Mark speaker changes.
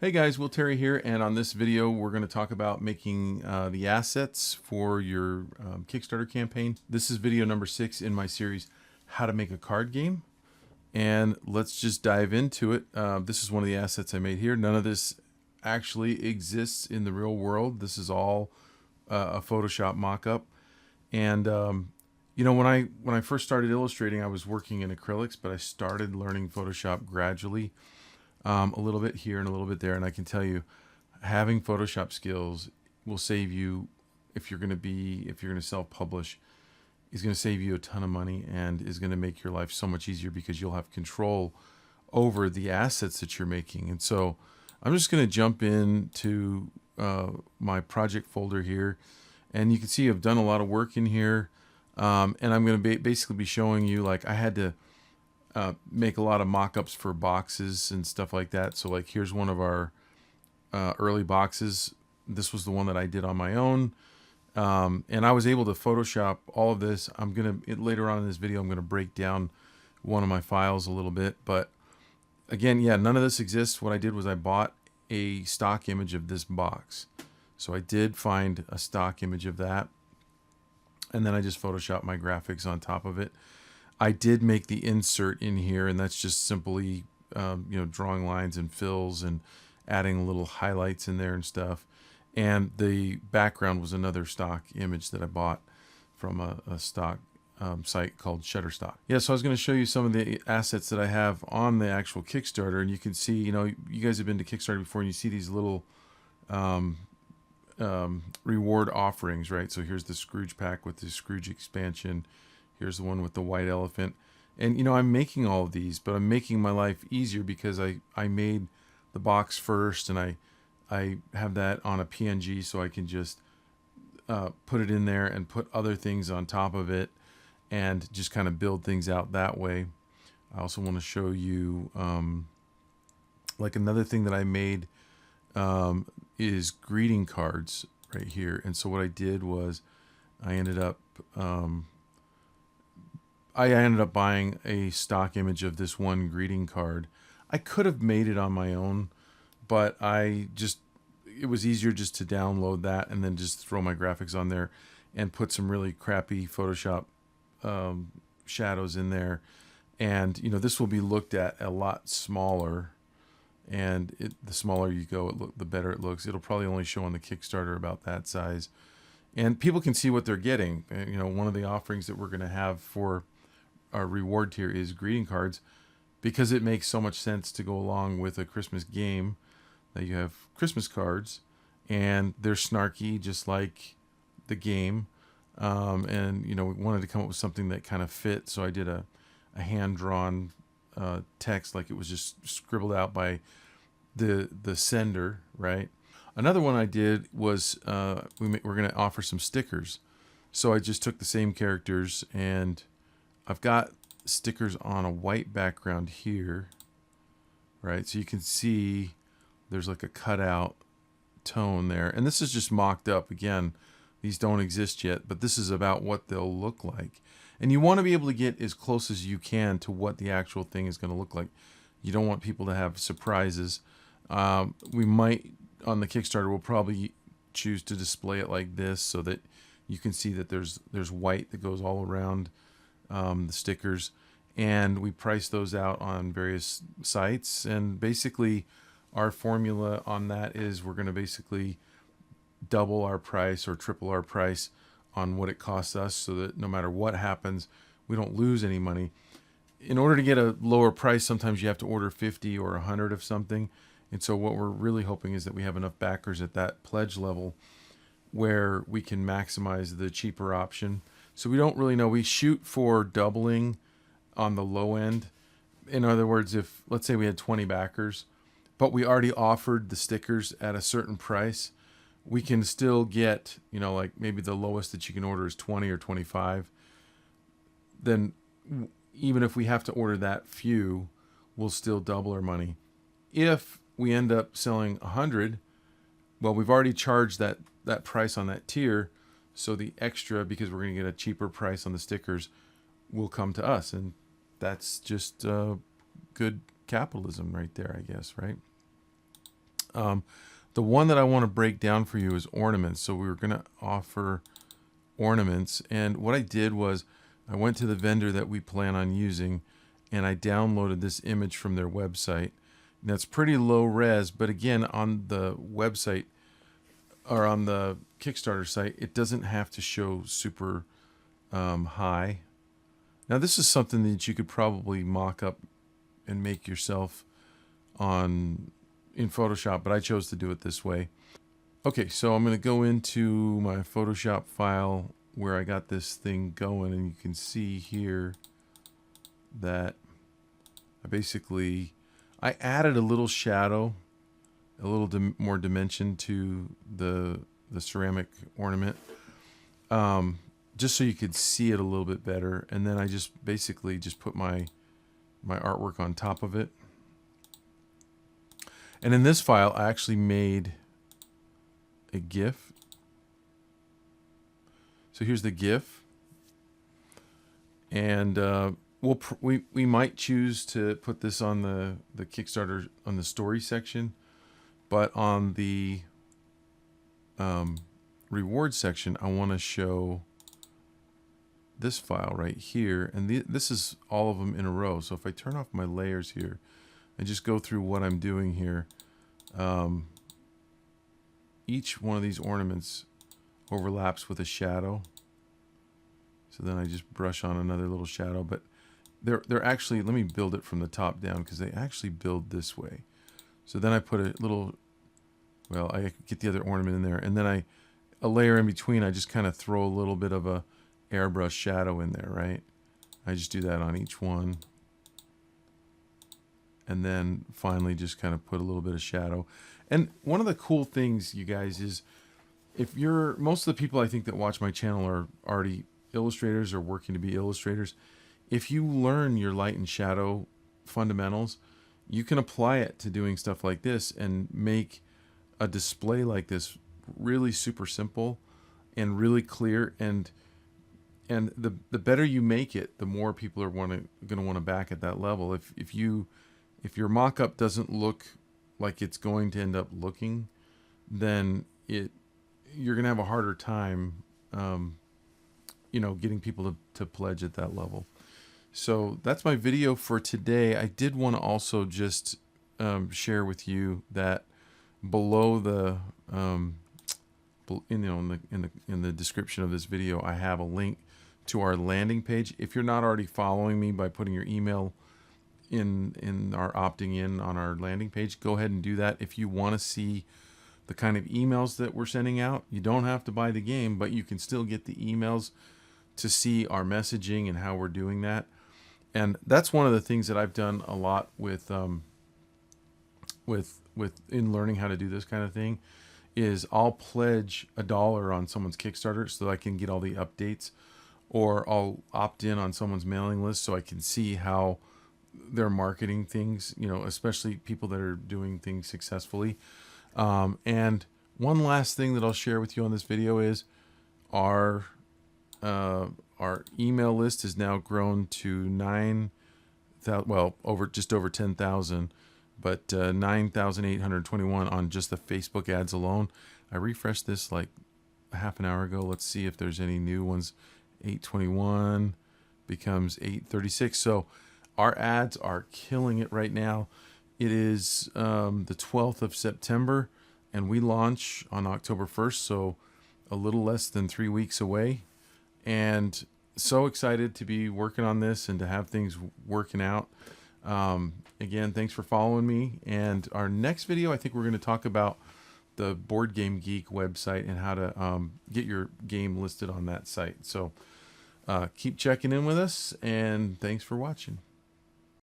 Speaker 1: Hey guys, Will Terry here, and on this video we're going to talk about making the assets for your Kickstarter campaign. This is video number 6 in my series, How to Make a Card Game, and let's just dive into it. This is one of the assets I made here. None of this actually exists in the real world. This is all a Photoshop mock-up, and you know, when I first started illustrating, I was working in acrylics, but I started learning Photoshop gradually. A little bit here and a little bit there, and I can tell you, having Photoshop skills will save you if you're going to self-publish. Is going to save you a ton of money and is going to make your life so much easier because you'll have control over the assets that you're making. And so, I'm just going to jump into my project folder here, and you can see I've done a lot of work in here, and I'm going to basically be showing you, like, I had to make a lot of mock-ups for boxes and stuff like that. So like here's one of our early boxes. This was the one that I did on my own, and I was able to Photoshop all of this. Later on in this video I'm gonna break down one of my files a little bit, but again, yeah, none of this exists. What I did was I bought a stock image of this box. So I did find a stock image of that, and then I just Photoshopped my graphics on top of it. I did make the insert in here, and that's just simply drawing lines and fills and adding little highlights in there and stuff. And the background was another stock image that I bought from a stock site called Shutterstock. Yeah, so I was going to show you some of the assets that I have on the actual Kickstarter, and you can see, you know, you guys have been to Kickstarter before, and you see these little reward offerings, right? So here's the Scrooge pack with the Scrooge expansion. Here's the one with the white elephant. And, you know, I'm making all of these, but I'm making my life easier because I made the box first, and I have that on a PNG, so I can just put it in there and put other things on top of it and just kind of build things out that way. I also want to show you like another thing that I made is greeting cards right here. And so what I did was I ended up buying a stock image of this one greeting card. I could have made it on my own, but it was easier just to download that and then just throw my graphics on there and put some really crappy Photoshop shadows in there. And, you know, this will be looked at a lot smaller, and the smaller you go, the better it looks. It'll probably only show on the Kickstarter about that size. And people can see what they're getting. You know, one of the offerings that we're going to have for our reward tier is greeting cards, because it makes so much sense to go along with a Christmas game that you have Christmas cards, and they're snarky just like the game. And, you know, we wanted to come up with something that kind of fit, so I did a hand-drawn text, like it was just scribbled out by the sender, right? Another one I did was we're going to offer some stickers. So I just took the same characters, and I've got stickers on a white background here, right? So you can see there's like a cutout tone there. And this is just mocked up. Again, these don't exist yet, but this is about what they'll look like. And you want to be able to get as close as you can to what the actual thing is going to look like. You don't want people to have surprises. We might, on the Kickstarter, we'll probably choose to display it like this so that you can see that there's white that goes all around the stickers, and we price those out on various sites. And basically our formula on that is we're going to basically double our price or triple our price on what it costs us, so that no matter what happens, we don't lose any money. In order to get a lower price, sometimes you have to order 50 or 100 of something. And so what we're really hoping is that we have enough backers at that pledge level where we can maximize the cheaper option. So we don't really know. We shoot for doubling on the low end. In other words, if let's say we had 20 backers, but we already offered the stickers at a certain price, we can still get, you know, like maybe the lowest that you can order is 20 or 25. Then even if we have to order that few, we'll still double our money. If we end up selling 100, well, we've already charged that price on that tier, so the extra, because we're going to get a cheaper price on the stickers, will come to us. And that's just good capitalism right there, I guess, right? The one that I want to break down for you is Ornaments. So we were going to offer Ornaments, and what I did was I went to the vendor that we plan on using, and I downloaded this image from their website. Now it's pretty low res, but again, on the website or on the Kickstarter site, it doesn't have to show super high. Now this is something that you could probably mock up and make yourself in Photoshop, but I chose to do it this way. Okay, so I'm going to go into my Photoshop file where I got this thing going, and you can see here that I added a little shadow, a little more dimension to the ceramic ornament, just so you could see it a little bit better. And then I just basically just put my artwork on top of it. And in this file, I actually made a GIF. So here's the GIF, and we might choose to put this on the Kickstarter on the story section, but on the reward section, I want to show this file right here, and this is all of them in a row. So if I turn off my layers here and just go through what I'm doing here, each one of these ornaments overlaps with a shadow. So then I just brush on another little shadow, but they're actually, let me build it from the top down because they actually build this way. So then I put a little, well, I get the other ornament in there, and then a layer in between, I just kind of throw a little bit of a airbrush shadow in there, right? I just do that on each one. And then finally just kind of put a little bit of shadow. And one of the cool things, you guys, is most of the people I think that watch my channel are already illustrators or working to be illustrators. If you learn your light and shadow fundamentals, you can apply it to doing stuff like this and make a display like this really super simple and really clear. And the better you make it, the more people are going to want to back at that level. If your mock-up doesn't look like it's going to end up looking, then you're going to have a harder time, getting people to pledge at that level. So that's my video for today. I did want to also just share with you that below the in the description of this video, I have a link to our landing page. If you're not already following me by putting your email in our opting in on our landing page, go ahead and do that. If you want to see the kind of emails that we're sending out, you don't have to buy the game, but you can still get the emails to see our messaging and how we're doing that. And that's one of the things that I've done a lot with in learning how to do this kind of thing, is I'll pledge $1 on someone's Kickstarter so that I can get all the updates, or I'll opt in on someone's mailing list so I can see how they're marketing things, especially people that are doing things successfully. And one last thing that I'll share with you on this video is our email list has now grown to 9,000, just over 10,000, but 9,821 on just the Facebook ads alone. I refreshed this like a half an hour ago. Let's see if there's any new ones. 821 becomes 836. So our ads are killing it right now. It is the 12th of September, and we launch on October 1st, so a little less than 3 weeks away. And so excited to be working on this and to have things working out. Again, thanks for following me. And our next video, I think we're going to talk about the Board Game Geek website and how to get your game listed on that site. So keep checking in with us, and thanks for watching.